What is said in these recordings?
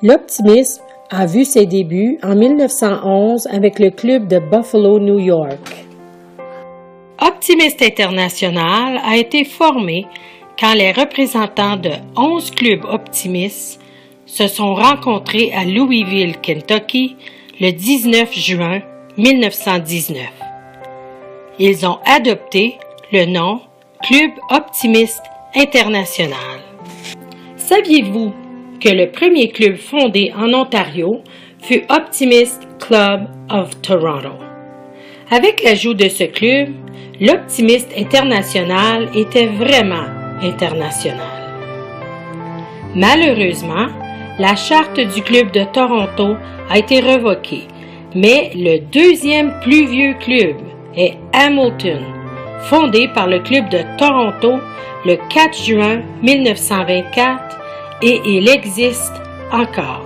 L'Optimisme a vu ses débuts en 1911 avec le club de Buffalo, New York. Optimiste International a été formé quand les représentants de 11 clubs optimistes se sont rencontrés à Louisville, Kentucky, le 19 juin 1919. Ils ont adopté le nom Club Optimiste International. Saviez-vous que le premier club fondé en Ontario fut Optimist Club of Toronto? Avec l'ajout de ce club, l'Optimiste International était vraiment international. Malheureusement, la charte du club de Toronto a été révoquée, mais le deuxième plus vieux club est Hamilton, fondé par le club de Toronto le 4 juin 1924 et il existe encore.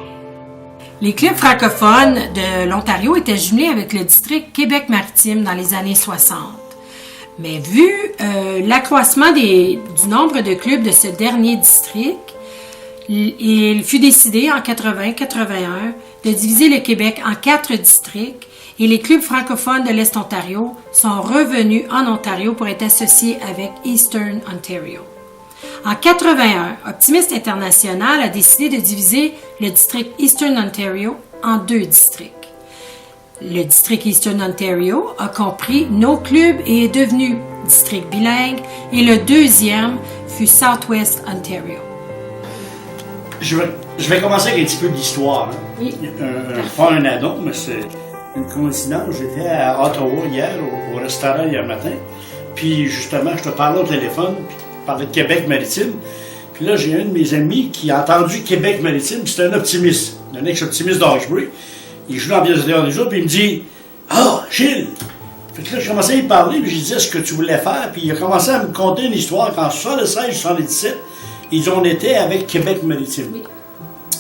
Les clubs francophones de l'Ontario étaient jumelés avec le district Québec-Maritime dans les années 60. Mais vu l'accroissement du nombre de clubs de ce dernier district, il fut décidé en 80-81 de diviser le Québec en 4 districts et les clubs francophones de l'Est-Ontario sont revenus en Ontario pour être associés avec Eastern Ontario. En 81, Optimist International a décidé de diviser le district Eastern Ontario en 2 districts. Le district Eastern Ontario a compris nos clubs et est devenu district bilingue et le deuxième fut Southwest Ontario. Je vais commencer avec un petit peu d'histoire. Hein. Oui. Pas un addon, mais c'est une coïncidence. J'étais à Ottawa hier, au restaurant hier matin. Puis justement, je te parlais au téléphone, puis je parlais de Québec-Maritime. Puis là, j'ai un de mes amis qui a entendu Québec-Maritime, c'était un optimiste, un ex-optimiste d'Hawkesbury. Il joue dans la pièce de théâtre des jours, puis il me dit « Ah, Gilles! » Fait que là, j'ai commencé à lui parler, puis j'ai dit « Ce que tu voulais faire », puis il a commencé à me conter une histoire qu'en 76-77, on était avec Québec-Maritime. Oui.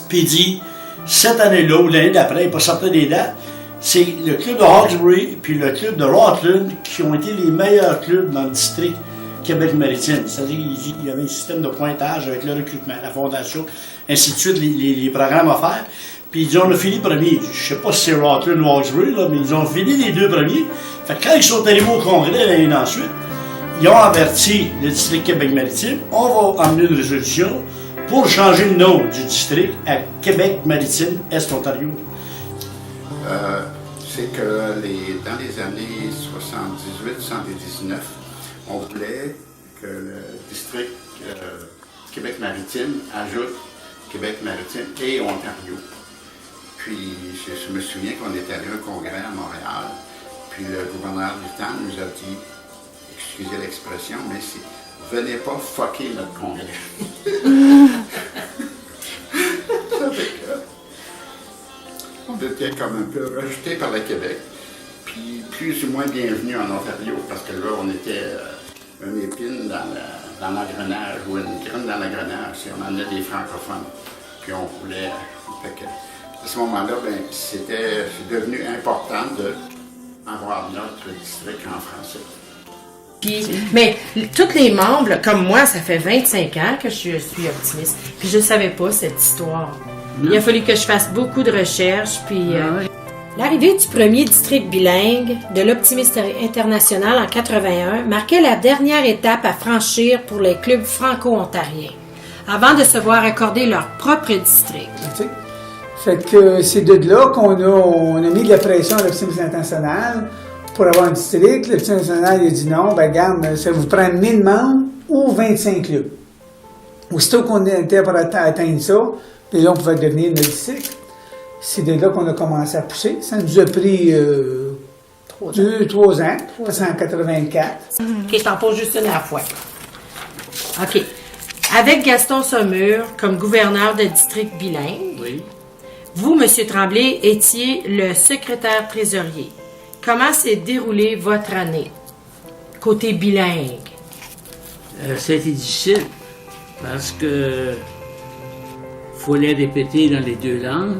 Puis il dit, cette année-là, ou l'année d'après, il n'est pas certain des dates, c'est le club de Hawkesbury puis le club de Rutland qui ont été les meilleurs clubs dans le district Québec-Maritime. C'est-à-dire qu'il y avait un système de pointage avec le recrutement, la fondation, ainsi de suite, les programmes offerts. Puis ils dit, on a fini premier. Je ne sais pas si c'est Rutland ou Hawkesbury, là, mais ils ont fini les 2 premiers. Fait que quand ils sont arrivés au congrès l'année ensuite, ils ont averti le district Québec-Maritime, on va amener une résolution pour changer le nom du district à Québec-Maritime Est-Ontario. C'est que dans les années 78-79, on voulait que le district Québec-Maritime ajoute Québec-Maritime et Ontario. Puis je me souviens qu'on était allé à un congrès à Montréal, puis le gouverneur du temps nous a dit, excusez l'expression, mais si venez pas fucker notre congrès. Ça fait que on était comme un peu rejeté par le Québec, puis plus ou moins bienvenus en Ontario, parce que là, on était une épine dans l'engrenage, ou une graine dans l'engrenage, si on en a des francophones, puis on voulait... Fait que, à ce moment-là, ben, c'est devenu important d'avoir notre district en français. Puis, mais tous les membres, comme moi, ça fait 25 ans que je suis optimiste. Puis je ne savais pas cette histoire. Il a fallu que je fasse beaucoup de recherches. Puis l'arrivée du premier district bilingue de l'Optimiste International en 81 marquait la dernière étape à franchir pour les clubs franco-ontariens, avant de se voir accorder leur propre district. Fait que c'est de là qu'on a mis de la pression à l'Optimiste International pour avoir un district. L'Optimiste International il a dit non, ben regarde, ça vous prend 1000 membres ou 25 clubs. Aussitôt qu'on était pour atteindre ça, puis là on pouvait devenir notre district. C'est de là qu'on a commencé à pousser. Ça nous a pris 3 ans. C'est en 84. OK, je t'en pose juste une à la fois. OK. Avec Gaston Saumur comme gouverneur de district bilingue, Oui. vous, M. Tremblay, étiez le secrétaire trésorier. Comment s'est déroulée votre année, côté bilingue? Ça a été difficile parce que fallait répéter dans les 2 langues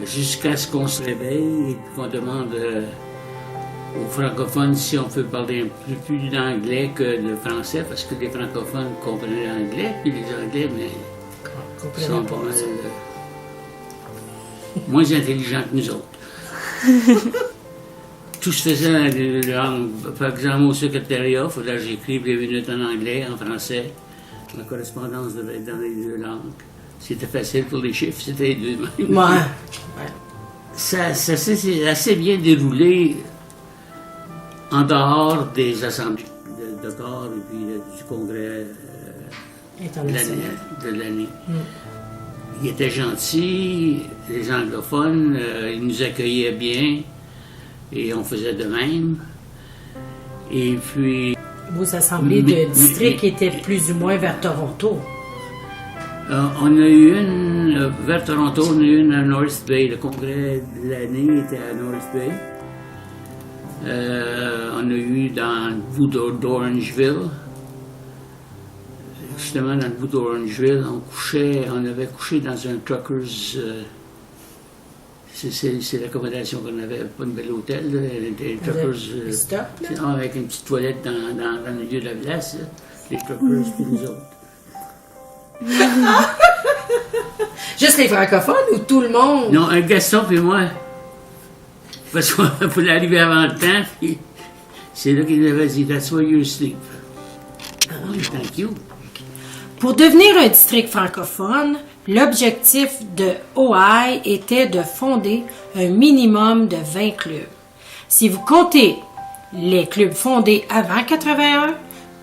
jusqu'à ce qu'on se réveille et qu'on demande aux francophones si on peut parler un peu plus d'anglais que de français, parce que les francophones comprenaient l'anglais, puis les anglais, mais sont pas mal moins intelligents que nous autres. Tout se faisait dans les 2 langues. Par exemple, au secrétariat, il fallait que j'écrive les minutes en anglais, en français. Ma correspondance devait être dans les 2 langues. C'était facile pour les chiffres, c'était les 2 mêmes. Ouais. Ça s'est assez bien déroulé en dehors des assemblées de corps et puis du congrès de l'année. Ils étaient gentils, les anglophones, ils nous accueillaient bien et on faisait de même. Et puis... Vos assemblées de district étaient plus ou moins vers Toronto. On a eu une vers Toronto, on a eu une à North Bay. Le congrès de l'année était à North Bay. On a eu dans le bout d'Orangeville. Justement, dans le bout d'Orangeville, on avait couché dans un truckers. C'est l'accommodation qu'on avait, pas un bel hôtel, là, des truckers. Avec une petite toilette dans le milieu de la place, là, les truckers puis nous autres. Juste les francophones ou tout le monde? Non, un Gaston puis moi. Parce qu'il fallait arriver avant le temps, puis c'est là qu'il avait dit « That's where you sleep ». Thank you. Pour devenir un district francophone, l'objectif de OI était de fonder un minimum de 20 clubs. Si vous comptez les clubs fondés avant 81,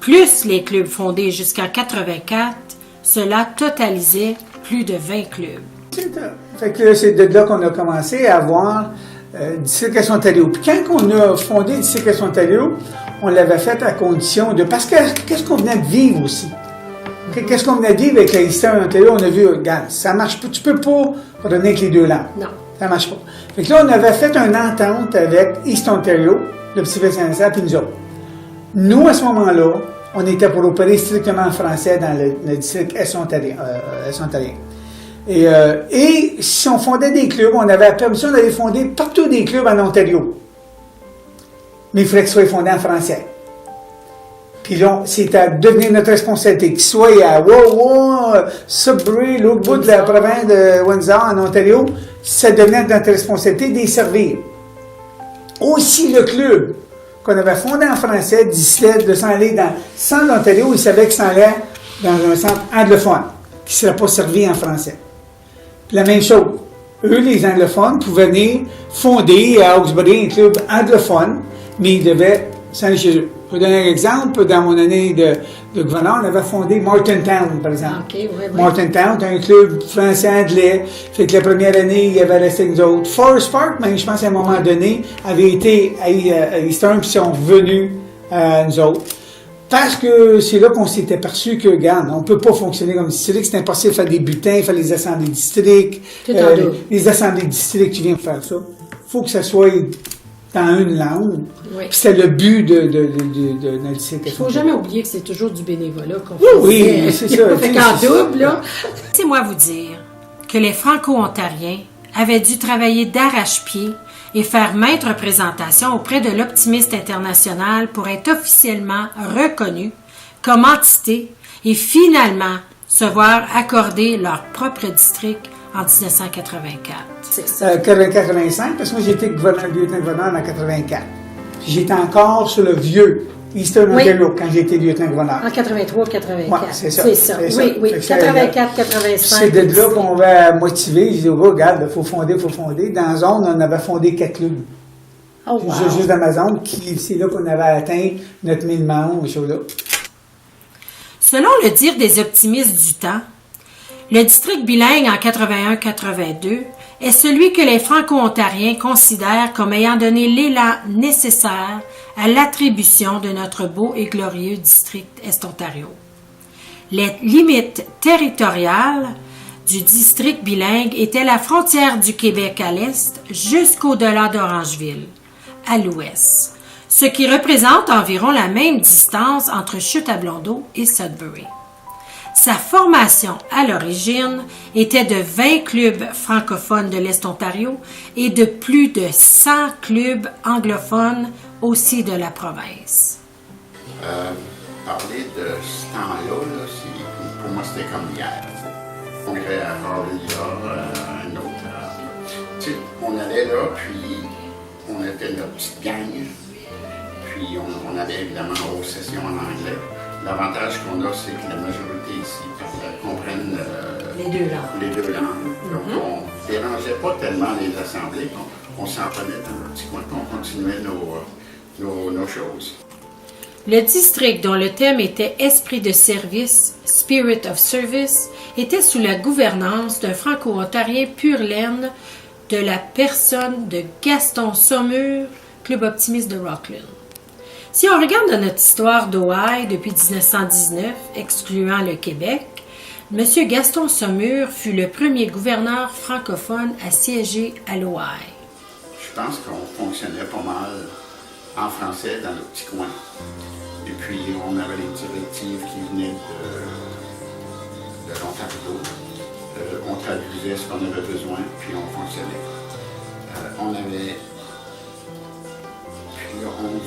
plus les clubs fondés jusqu'en 84, cela totalisait plus de 20 clubs. C'est ça. Fait que c'est de là qu'on a commencé à avoir District Ontario. Puis quand on a fondé District Ontario, on l'avait fait à condition de... Parce que qu'est-ce qu'on venait de vivre aussi? Qu'est-ce qu'on venait de vivre avec la Eastern Ontario? On a vu, regarde, ça marche pas. Tu peux pas redonner avec les 2 langues. Non. Ça marche pas. Fait que là, on avait fait une entente avec East Ontario, le Pacifique Saint-Vincent, puis nous autres. Nous, à ce moment-là, on était pour opérer strictement en français dans le district Est-Ontarien. Et si on fondait des clubs, on avait la permission d'aller fonder partout des clubs en Ontario. Mais il fallait qu'ils soient fondés en français. Puis là, c'est à devenir notre responsabilité. Qu'ils soient à Sudbury, l'autre bout de la province de Windsor, en Ontario, ça devenait notre responsabilité d'y servir. Aussi, le club qu'on avait fondé en français décidait de s'en aller dans le centre d'Ontario. Il savait qu'il s'en allait dans un centre anglophone, qui ne serait pas servi en français. Puis la même chose. Eux, les anglophones, pouvaient venir fonder à Hawkesbury un club anglophone, mais ils devaient s'en aller chez eux. Je vais donner un exemple. Dans mon année de gouverneur, on avait fondé Martintown, par exemple. Okay, oui. Martintown, c'est un club français-anglais. Fait que la première année, il y avait resté nous autres. Forest Park, même, je pense, à un moment donné, avait été à Eastern, puis ils sont revenus à nous autres. Parce que c'est là qu'on s'était perçu que, regarde, on ne peut pas fonctionner comme district, c'est impossible de faire des bulletins, faire les assemblées districts. Les assemblées districts, tu viens de faire ça. Il faut que ça soit dans une langue. Oui. Puis c'est le but de notre district. Il ne faut jamais oublier que c'est toujours du bénévolat qu'on fait. Oui, c'est ça. Fait qu'en double, là. Laissez-moi vous dire que les Franco-Ontariens avaient dû travailler d'arrache-pied et faire maintes représentations auprès de l'Optimiste international pour être officiellement reconnus comme entité et finalement se voir accorder leur propre district en 1984. C'est ça. 85, parce que moi j'étais lieutenant-gouverneur en 84. Puis j'étais encore sur le vieux Eastern Ontario quand j'étais lieutenant-gouverneur. En 83-84. Ouais, c'est ça. Oui. 84-85. C'est de là qu'on va motiver. Je dis, regarde, il faut fonder. Dans la zone, on avait fondé 4 clubs. Oh, wow. Juste dans ma zone, c'est là qu'on avait atteint notre 1000 membres, choses-là. Selon le dire des optimistes du temps, le district bilingue en 81-82 est celui que les Franco-Ontariens considèrent comme ayant donné l'élan nécessaire à l'attribution de notre beau et glorieux district Est-Ontario. Les limites territoriales du district bilingue étaient la frontière du Québec à l'est jusqu'au-delà d'Orangeville, à l'ouest, ce qui représente environ la même distance entre Chute-à-Blondeau et Sudbury. Sa formation à l'origine était de 20 clubs francophones de l'Est-Ontario et de plus de 100 clubs anglophones aussi de la province. Parler de ce temps-là, pour moi, c'était comme hier. On irait à Harvey-là, un autre. Tu sais, on allait là, puis on était notre petite gang. Puis on avait évidemment une grosse session en anglais. L'avantage qu'on a, c'est que la majorité ici comprennent les deux langues. Donc, on ne dérangeait pas tellement les assemblées. On s'en prenait dans un petit coin, on continuait nos choses. Le district, dont le thème était Esprit de service, Spirit of Service, était sous la gouvernance d'un Franco-Ontarien pur laine de la personne de Gaston Saumur, club optimiste de Rockland. Si on regarde dans notre histoire d'Ohio depuis 1919, excluant le Québec, M. Gaston Saumur fut le premier gouverneur francophone à siéger à l'Ohio. Je pense qu'on fonctionnait pas mal en français dans nos petits coins. Et puis, on avait les directives qui venaient de l'Ontario. On traduisait ce qu'on avait besoin, puis on fonctionnait. On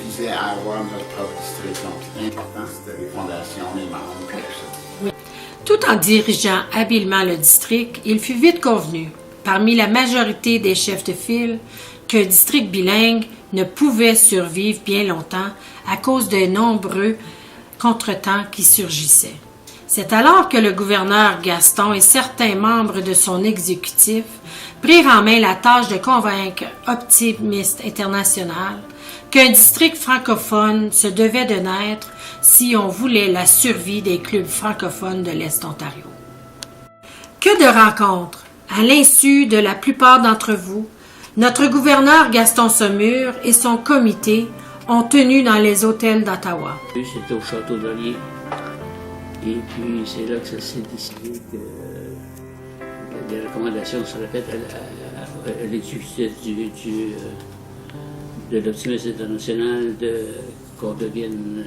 visait à avoir notre propre district. Donc, l'important, c'était les fondations, les membres, puis tout ça. Tout en dirigeant habilement le district, il fut vite convenu, parmi la majorité des chefs de file, qu'un district bilingue ne pouvait survivre bien longtemps à cause des nombreux contretemps qui surgissaient. C'est alors que le gouverneur Gaston et certains membres de son exécutif prirent en main la tâche de convaincre Optimiste International qu'un district francophone se devait de naître si on voulait la survie des clubs francophones de l'Est-Ontario. Que de rencontres! À l'insu de la plupart d'entre vous, notre gouverneur Gaston Saumur et son comité ont tenu dans les hôtels d'Ottawa. C'était au Château d'Olier. Et puis c'est là que ça s'est décidé que les recommandations seraient faites à l'exécutif de l'Optimiste International qu'on devienne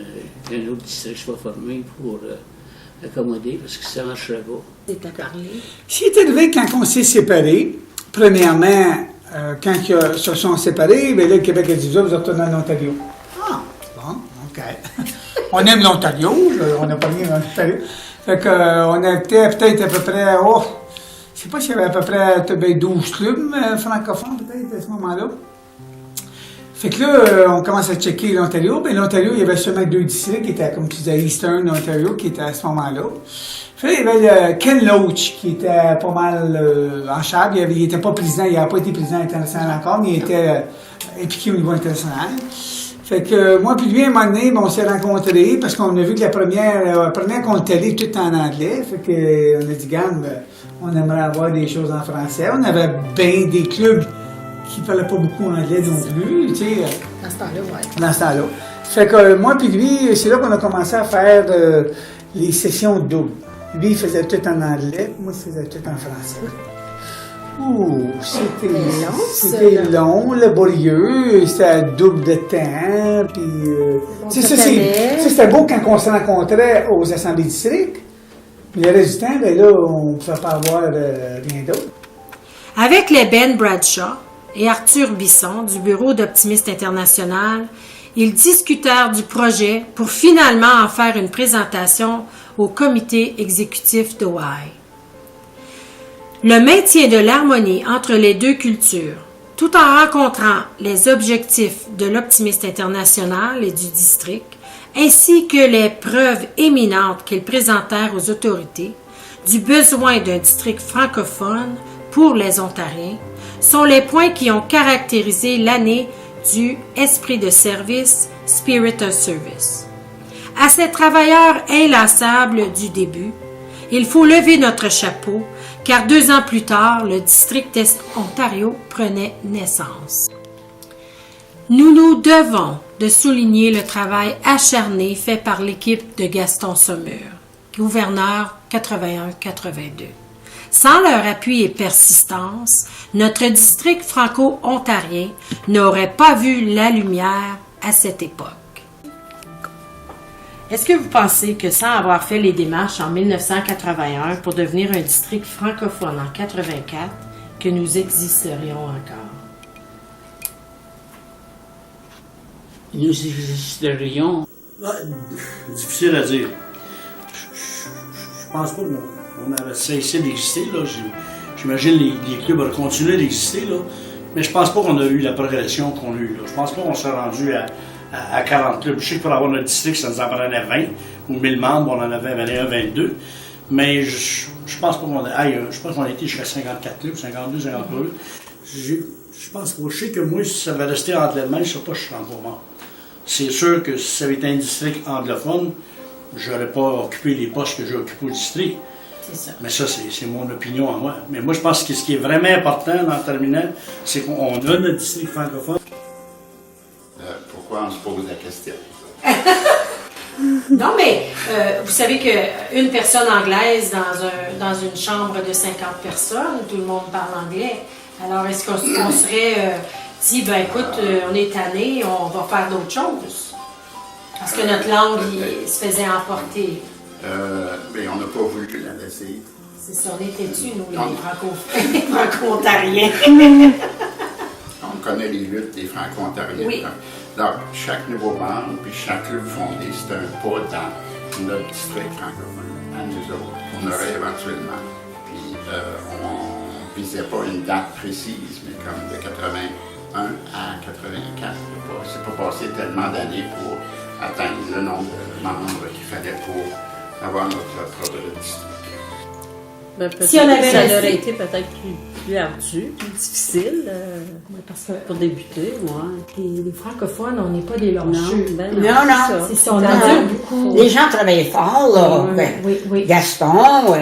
un autre district soit formé pour accommoder, parce que ça ne marcherait pas. C'est à parler. Ce qui est arrivé quand on s'est séparés, premièrement, quand ils se sont séparés, bien là, le Québec a dit, vous retournez en Ontario. Ah, bon, OK. On aime l'Ontario, on n'a pas rien dans l'Ontario. Fait qu'on était peut-être à peu près, je ne sais pas s'il y avait à peu près 12 clubs francophones, peut-être, à ce moment-là. Fait que là, on commence à checker l'Ontario. Bien, l'Ontario, il y avait seulement 2 districts qui étaient, comme tu disais, Eastern Ontario, qui était à ce moment-là. Fait il y avait Ken Loach, qui était pas mal en charge. Il n'était pas président, il n'avait pas été président international encore, mais il était impliqué au niveau international. Fait que moi puis lui, à un moment donné, on s'est rencontrés parce qu'on a vu que la première qu'on était allé tout en anglais. Fait que on a dit, gamme, on aimerait avoir des choses en français. On avait bien des clubs qui ne parlaient pas beaucoup en anglais non plus, tu sais. Dans ce temps-là, oui. Dans ce temps-là. Fait que moi puis lui, c'est là qu'on a commencé à faire les sessions doubles. Lui, il faisait tout en anglais, moi, je faisais tout en français. Ouh, c'était long, laborieux, c'était double de temps, puis... ça, c'était beau quand on se rencontrait aux assemblées districts. Puis le reste du temps, ben là, on ne pouvait pas avoir rien d'autre. Avec les Ben Bradshaw et Arthur Bisson du Bureau d'Optimiste International, ils discutèrent du projet pour finalement en faire une présentation au comité exécutif d'Ohio. Le maintien de l'harmonie entre les deux cultures, tout en rencontrant les objectifs de l'Optimiste International et du district, ainsi que les preuves éminentes qu'ils présentèrent aux autorités du besoin d'un district francophone pour les Ontariens, sont les points qui ont caractérisé l'année du Esprit de service, Spirit of Service. À ces travailleurs inlassables du début, il faut lever notre chapeau, car 2 ans plus tard, le district Est-Ontario prenait naissance. Nous nous devons de souligner le travail acharné fait par l'équipe de Gaston Saumur, gouverneur 81-82. Sans leur appui et persistance, notre district franco-ontarien n'aurait pas vu la lumière à cette époque. Est-ce que vous pensez que sans avoir fait les démarches en 1981 pour devenir un district francophone en 84, que nous existerions encore? Nous existerions. Difficile à dire. Je pense pas qu'on avait cessé d'exister. Là. J'imagine les clubs auraient continué d'exister, là. Mais je pense pas qu'on a eu la progression qu'on a eue. Là. Je pense pas qu'on s'est rendu à 40 clubs. Je sais que pour avoir notre district, ça nous en prenait 20 ou 1000 membres, on en avait 21, 22. Mais je pense pas qu'on a. Je pense qu'on a été jusqu'à 54 clubs, 52, 53. Je pense pas. Je sais que moi, si ça avait resté entre les mains, je sais pas, je serais encore mort. C'est sûr que si ça avait été un district anglophone, j'aurais pas occupé les postes que j'ai occupés au district. C'est ça. Mais ça, c'est mon opinion à moi. Mais moi, je pense que ce qui est vraiment important en terminant, c'est qu'on a notre district francophone. Pourquoi on se pose la question? Non, mais vous savez qu'une personne anglaise dans une chambre de 50 personnes, tout le monde parle anglais. Alors, est-ce qu'on serait dit, ben écoute, on est tanné, on va faire d'autres choses? Parce que notre langue se faisait emporter. Mais on n'a pas voulu la laisser. C'est ça, on était dessus, nous, les franco-ontariens. On connaît les luttes des franco-ontariens. Oui. Donc, chaque nouveau membre, puis chaque club fondé, c'est un pas dans notre district francophone, à nous autres. On aurait éventuellement. Puis, on ne visait pas une date précise, mais comme de 81 à 84. C'est pas passé tellement d'années pour atteindre le nombre de membres qu'il fallait pour avoir notre propre district. Ben, peut-être Si on avait que ça resté- aurait été peut-être plus ardu, plus difficile Parce que pour débuter, moi. les francophones, on n'est pas des Non, lâcheux. ben Non, c'est non. ça. C'est ça, on endure beaucoup. Les gens travaillaient fort, là. Oui, Ben, oui. Gaston,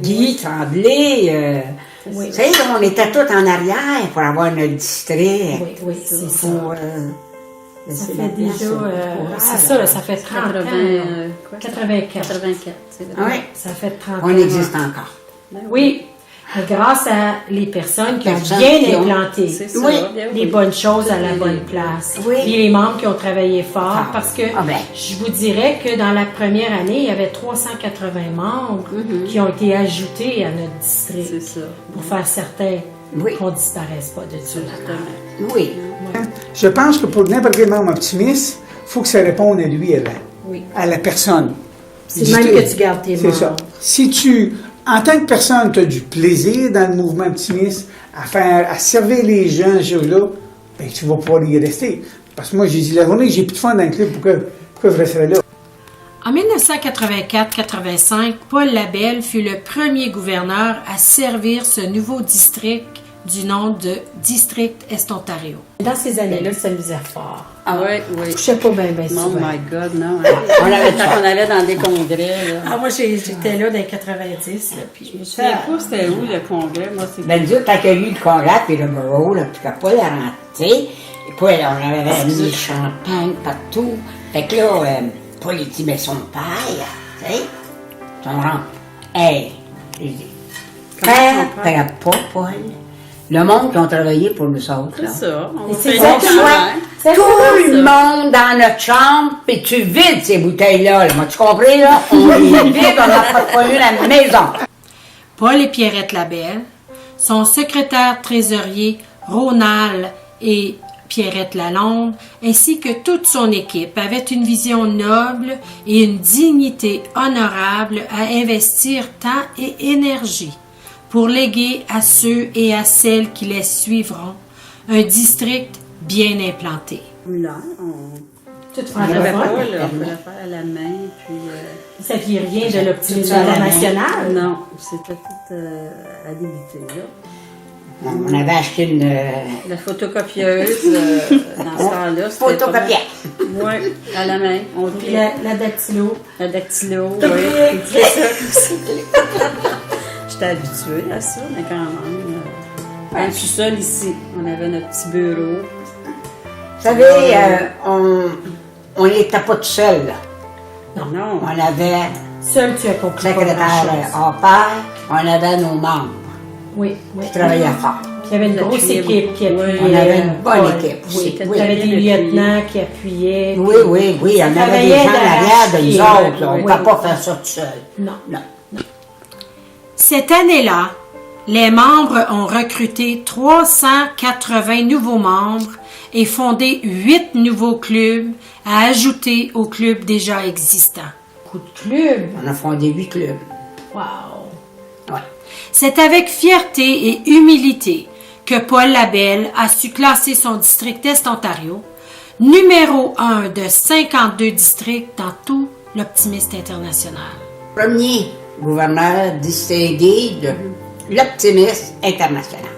Guy, Tremblay, Oui. tu sais, on était tous en arrière pour avoir notre district. Oui, c'est ça. Pour, Ça laisser fait la place déjà, au courage. c'est ça, là, ça fait 30 ans. 84. 84, c'est vrai. Oui, Ça fait 30 ans. on existe encore. Ben Oui, mais grâce à les personnes qui ont Personnes bien qui ont- implanté C'est ça. Oui. bien les bonnes choses à la bonne place. Oui. Puis les membres qui ont travaillé fort, Ah. parce que Ah ben. je vous dirais que dans la première année, il y avait 380 membres qui ont été ajoutés à notre district C'est ça. pour faire certain Oui. qu'on ne disparaisse pas de ça. Oui. Je pense que pour n'importe quel membre optimiste, il faut que ça réponde à lui avant, Oui. à la personne. C'est même que tu gardes tes C'est membres. ça. Si tu, en tant que personne, tu as du plaisir dans le mouvement optimiste, à servir les gens ce jour-là, ben, tu vas pouvoir y rester. Parce que moi, j'ai dit, la journée que j'ai plus de fun dans le club, pourquoi je resterais là? En 1984-85, Paul Labelle fut le premier gouverneur à servir ce nouveau district du nom de District Est-Ontario. Dans ces années-là, ça nous a fort. Oui, oui. Je sais pas bien Oh souvent. my God, non. On avait quand on allait dans des congrès, là. Ah, moi, j'étais là dans les 90, là, puis Je me souviens pas c'était où le congrès, moi, c'est... Ben, nous autres, quand il y a eu le congrès, puis le bureau, là, puis Paul a rentré, et puis là, on avait mis le champagne partout. Fait que là, Paul, il dit, mais son père, tu sais, son rentre. Hey, il dit, père, t'auras pas, Paul. Le monde qui ont travaillé pour nous autres, C'est là. ça. On c'est fait ça, des ça. campagnes. C'est Tout ça. le monde dans notre chambre, puis tu vides ces bouteilles-là. Là. M'as-tu compris, là? On les vide, on n'a pas eu la maison. Paul et Pierrette Labelle, son secrétaire trésorier Ronald et Pierrette Lalonde, ainsi que toute son équipe, avaient une vision noble et une dignité honorable à investir temps et énergie pour léguer à ceux et à celles qui les suivront un district bien implanté. Là, on Tout n'avait pas, francophone. là. On pouvait faire à la main, puis... Vous saviez rien de l'optimisme Tout ça à la main. international? Non, c'était tout à débuter, là. On avait acheté une La photocopieuse, dans ce temps-là, c'était... photocopière. Oui, à la main. On Puis pliait la dactylo. la dactylo, oui. J'étais habituée à ça, mais quand même. Dans le sous-sol ici, on avait notre petit bureau. Vous savez, on n'était pas tout seul, là. Non. On avait Seul, tu as compris. secrétaire hors pair, on avait nos membres Oui, oui. qui travaillaient fort. Il y avait une grosse équipe qui appuyait. On avait une bonne Paul. équipe Oui, aussi. il Oui. y avait des lieutenants qui appuyaient. Oui, oui, oui, Ça on avait des travaillait gens en arrière de nous d'arrache-pied, autres, là. On ne oui. peut pas faire ça tout seul. Non. Non. Cette année-là, les membres ont recruté 380 nouveaux membres et fondé 8 nouveaux clubs à ajouter aux clubs déjà existants. Coup de club! On a fondé 8 clubs. Wow! Ouais. C'est avec fierté et humilité que Paul Labelle a su classer son district Est-Ontario numéro 1 de 52 districts dans tout l'Optimiste international. Premier gouverneur distingué de l'Optimiste international.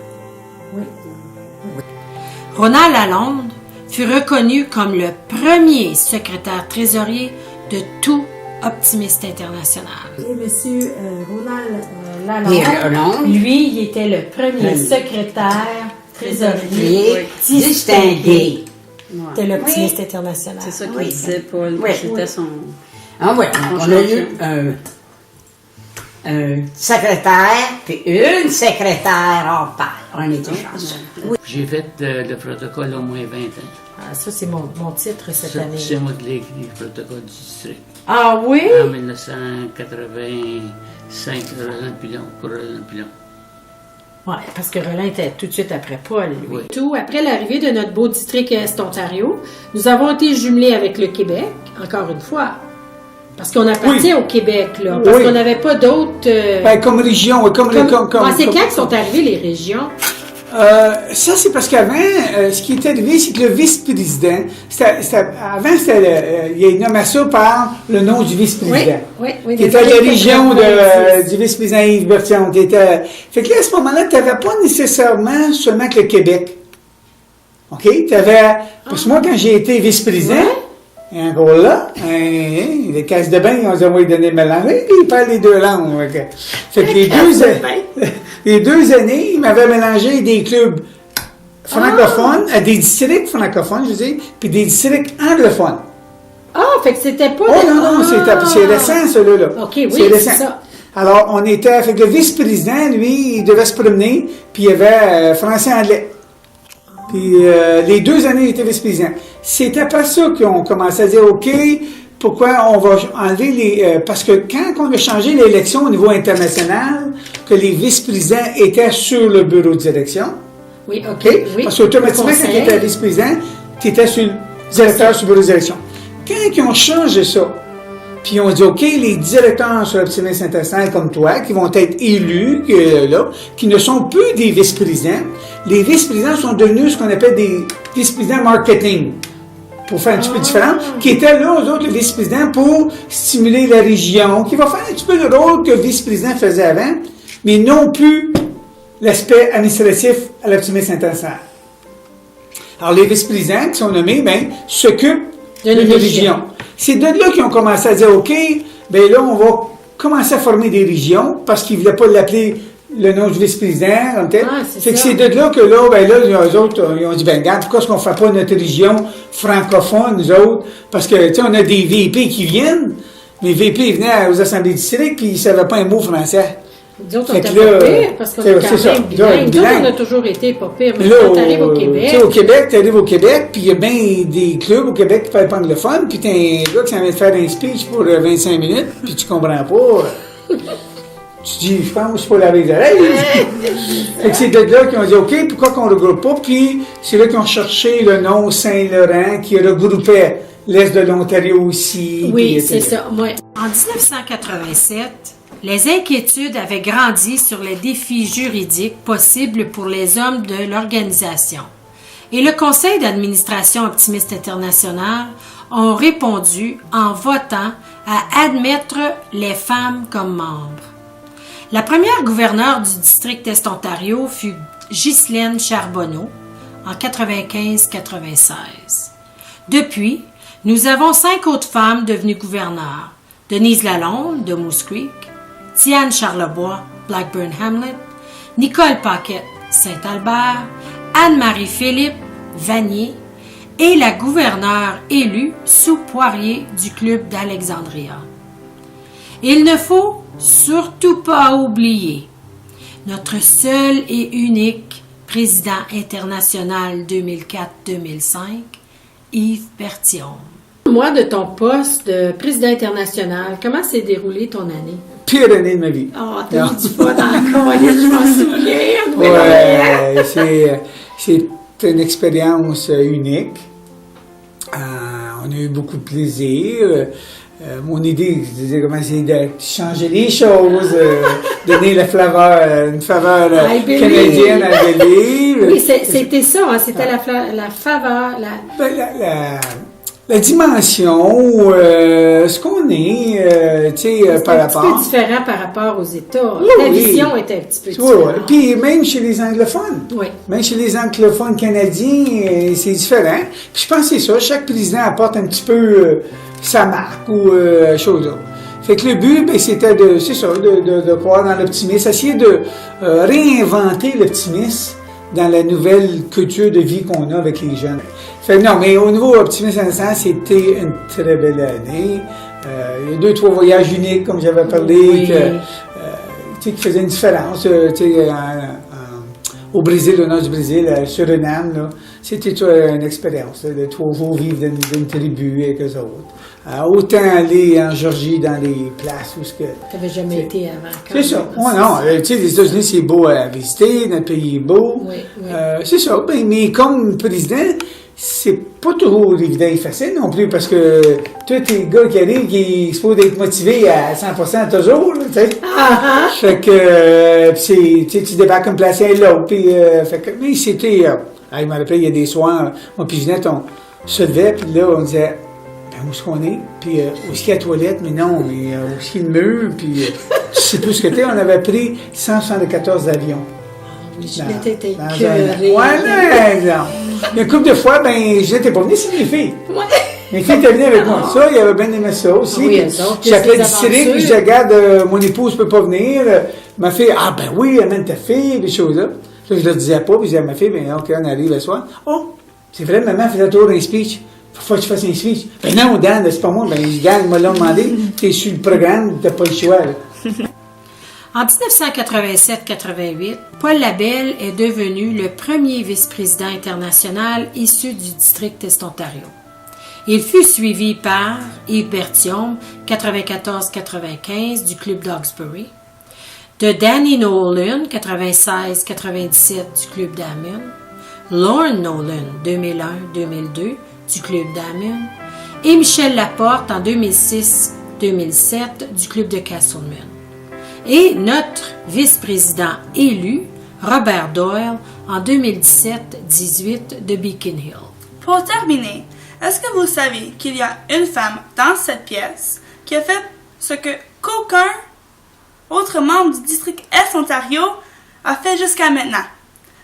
Ronald Lalonde fut reconnu comme le premier secrétaire trésorier de tout Optimiste international. Et monsieur Ronald Et Lalonde, lui, il était le premier secrétaire trésorier distingué. de l'Optimiste international. C'est ça qu'il Oui. disait, Paul. Oui. C'était son. Ah ouais, on a eu un secrétaire puis une secrétaire hors pair. On était chanceux. J'ai fait le protocole au moins 20 ans. Ah, ça, c'est mon titre cette Ça, année. c'est moi qui l'ai écrit, le protocole du district. Ah oui? En 1985, Roland Pilon, pour Roland Pilon. Oui, parce que Roland était tout de suite après Paul. Lui. Oui. Tout après l'arrivée de notre beau district Est-Ontario, nous avons été jumelés avec le Québec, encore une fois. Parce qu'on appartient au Québec, là. Parce Oui. qu'on n'avait pas d'autres. Ben, comme région, comme c'est quand qu'ils sont arrivés, les régions? Ça, c'est parce qu'avant, ce qui est arrivé, c'est que le vice-président, avant, il y a nommé ça par le nom du vice-président. Oui. Qui était la région du vice-président Yves Bertillon. Fait que là, à ce moment-là, tu n'avais pas nécessairement seulement que le Québec. OK? Parce que moi, quand j'ai été vice-président, encore là, les caisses de bain, on dit, donner le mélange, puis il parle les deux langues. Fait que les 2 années, il m'avait mélangé des clubs francophones, à des districts francophones, je veux dire, puis des districts anglophones. Ah, fait que c'était pas... Oh non, c'est récent, celui-là. OK, oui, c'est récent. ça. Alors, fait que le vice-président, lui, il devait se promener, puis il y avait français-anglais. Puis les 2 années, il était vice-président. C'est après ça qu'on commençait à dire, OK, pourquoi on va enlever parce que quand on a changé l'élection au niveau international, que les vice-présidents étaient sur le bureau de direction, Oui, OK. OK? Oui. Parce qu'automatiquement, quand tu étais vice-président, tu étais sur le directeur sur le bureau de direction. Quand ils ont changé ça, puis on dit, OK, les directeurs sur l'Optimiste international comme toi, qui vont être élus, qui ne sont plus des vice-présidents, les vice-présidents sont devenus ce qu'on appelle des vice-présidents marketing, pour faire un petit peu différent, qui étaient là, eux autres, le vice-président, pour stimuler la région, qui va faire un petit peu le rôle que le vice-président faisait avant, mais non plus l'aspect administratif à l'Optimiste international. Alors, les vice-présidents qui sont nommés, s'occupent de la région. C'est de là qu'ils ont commencé à dire, OK, là, on va commencer à former des régions, parce qu'ils ne voulaient pas l'appeler le nom du vice-président, comme tel. Fait que c'est de là que eux autres, ils ont dit, regarde, pourquoi est-ce qu'on ne fait pas notre région francophone, nous autres? Parce que, tu sais, on a des VP qui viennent, mais VP venaient aux assemblées districts, puis ils ne savaient pas un mot français. Nous autres, on était pas pire, parce qu'on est quand même bilingue. Nous autres, on a toujours été pas pire. Mais quand t'arrives au Québec... Tu arrives au Québec, puis il y a bien des clubs au Québec qui ne parlent pas anglophone, puis t'as un gars qui s'en vient de faire un speech pour 25 minutes, puis tu comprends pas. Tu dis, je pense que c'est pas laver les oreilles. Fait que c'est de là qu'ils ont dit, OK, pourquoi qu'on ne regroupe pas? Puis c'est là qu'ils ont cherché le nom Saint-Laurent, qui regroupait l'Est de l'Ontario aussi. Oui, c'est ça. Ouais. En 1987, les inquiétudes avaient grandi sur les défis juridiques possibles pour les hommes de l'organisation. Et le conseil d'administration Optimiste international ont répondu en votant à admettre les femmes comme membres. La première gouverneure du district Est-Ontario fut Ghislaine Charbonneau en 95-96. Depuis, nous avons 5 autres femmes devenues gouverneurs. Denise Lalonde de Moose Creek, Diane Charlebois Blackburn-Hamlet, Nicole Paquette, Saint-Albert, Anne-Marie Philippe, Vanier, et la gouverneure élue Sue Poirier du club d'Alexandria. Il ne faut surtout pas oublier notre seul et unique président international 2004-2005, Yves Berthiaume. Moi, de ton poste de président international, comment s'est déroulée ton année? Pire année de ma vie. Oh, t'as mis du poids dans le colline, je m'en souviens. Ouais, c'est une expérience unique. On a eu beaucoup de plaisir. Mon idée, c'est de changer les choses, donner une faveur canadienne à Believe. Oui, c'était ça, hein, c'était la faveur. La dimension, ce qu'on est, par rapport... C'est un petit peu différent par rapport aux États. Oui, la vision était un petit peu différente. Oui. Puis même chez les anglophones. Oui. Même chez les anglophones canadiens, c'est différent. Puis je pense que c'est ça, chaque président apporte un petit peu sa marque ou chose là. Fait que le but, c'était de croire dans l'optimisme, essayer de réinventer l'optimisme dans la nouvelle culture de vie qu'on a avec les jeunes. Fait que non, mais au niveau optimiste en sens, c'était une très belle année. Il y a 2-3 voyages uniques, comme j'avais parlé, oui. qui faisaient une différence. Au Brésil, au nord du Brésil, à Suriname, là, c'était une expérience, de 3 jours vivre dans une tribu avec eux autres. Autant aller en Géorgie dans les places où ce que... Tu n'avais jamais été avant. C'est ça. Les États-Unis, c'est beau à visiter, notre pays est beau. Oui. C'est ça. Mais comme président, c'est pas toujours évident et facile non plus, parce que tous les gars qui arrivent, qui sont d'être motivés à 100% toujours, tu sais. Fait que, tu débarques une place et l'autre, puis, mais c'était, je me rappelle, il y a des soirs, moi puis Ginette, on se levait, puis là, on disait, où est-ce qu'on est? Puis, où est-ce qu'il y a la toilette? Mais non, mais où est-ce qu'il y a le mur? Puis, je sais plus ce que c'était, on avait pris 174 avions. Ginette était curée. Une couple de fois, j'étais pas venue, c'est mes filles. Ouais. Mes filles étaient venues avec moi. Ça, il avait bien aimé ça aussi. Oui, j'appelais du Cyril, puis je dis, regarde, mon épouse peut pas venir. Ma fille, oui, amène ta fille, des choses là. Ça, je le disais pas, puis je disais à ma fille, ok, on arrive le soir. Oh, c'est vrai, maman faisait toujours un speech. Faut que tu fasses un speech. Non, Dan, c'est pas moi. Dan m'a demandé, t'es sur le programme, t'as pas le choix, là. En 1987-88, Paul Labelle est devenu le premier vice-président international issu du district Est-Ontario. Il fut suivi par Yves Berthiaume, 94-95 du club d'Hawkesbury, de Danny Nolan, 96-97 du club d'Amon, Lorne Nolan, 2001-2002 du club d'Amon, et Michel Laporte en 2006-2007 du club de Castlemaine. Et notre vice-président élu, Robert Doyle, en 2017-18 de Beacon Hill. Pour terminer, est-ce que vous savez qu'il y a une femme dans cette pièce qui a fait ce que qu'aucun autre membre du district Est-Ontario a fait jusqu'à maintenant?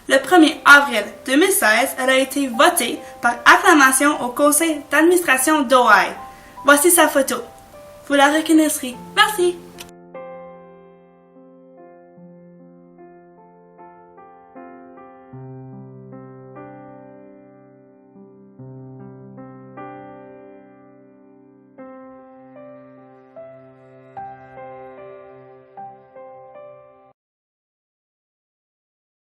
Le 1er avril 2016, elle a été votée par acclamation au conseil d'administration d'OI. Voici sa photo. Vous la reconnaîtrez. Merci.